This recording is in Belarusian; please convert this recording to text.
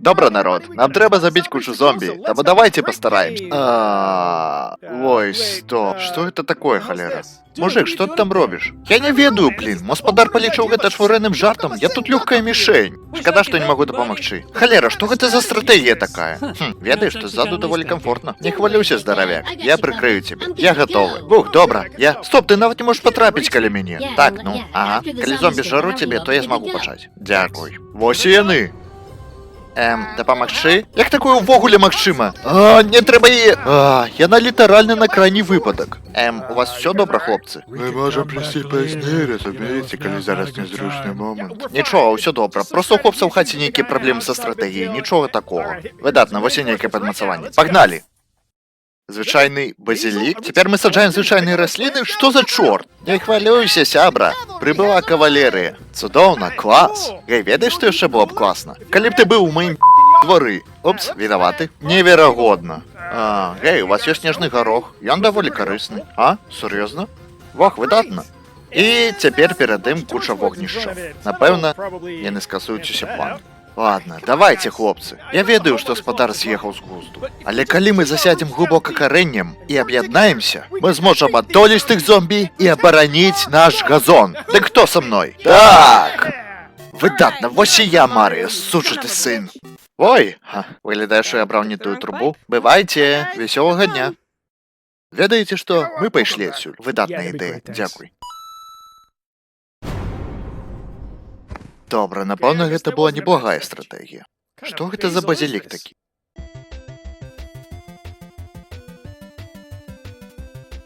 Добра, народ, нам треба забить кучу зомби. Тому давайте постараемся. Ой, стоп. Что это такое, холера? Мужик, что ты там робишь? Я не ведаю, блин. Господар полічыў гэта швырэнным жартам. Я тут лёгкая мішень. Шкада, што не магу дапамагчы. Холера, што гэта за стратегія такая? Ведаеш, што ззаду даволі комфортно. Не хвалюйся, здаравяк. Я прикрыю тебе. Я готовы. Бух, добра. Стоп, ты нават не можешь потрапіць каля мяне. Так, ну, ага. Калі зомбі жару тебе, то я змагу пачаць. Дзякуй. Вось і яны. Дапамагчы? Як такое ўвогуле магчыма? Не трэба яе... Яна літаральна на крайні выпадак. У вас все добра, хлопцы? Мы можем прийти пазней, разумееце, калі зараз незручны момант. Нічога, ўсё добра. Просто ў хлопца ў хаце нейкія праблемы са стратэгіяй, нічога такога. Выдатна, вось і нейкае падмацаванне. Пагналі! Звычайны базілік? Цяпер мы саджаем звычайныя расліны? Што за чорт? Не хвалюйся, сябра. Прыбыла кавалерыя. Цудоўна, клас. Гэй, ведаеш, што яшчэ было б класна? Калі б ты быў у маім двары. Упс, вінаваты. Неверагодна. Гэй, у вас ёсць снежны гарох. Ён даволі карысны. Сур'ёзна? Вах, выдатна. І цяпер перад ім куча вогнішча. Напэўна, яны скасуюць усе планы. Ладно, давайте, хлопцы. Я ведаю, што спадар з'ехаў з глузду. Але калі мы засядзем глыбока карэннем і аб'яднаемся, мы зможам адолець тых зомбі і абараніць наш газон. Дык хто са мной? Так! Выдатна, вось і я, Марыя, сучы ты сын. Ой, выглядае, што я браў не тую трубу. Бывайце, весёлага дня. Ведаеце што? Мы пайшлі адсюль. Выдатная ідэя, дзякуй. Добра, напэўна, гэта была неблагая стратэгія. Што гэта за базілік такі?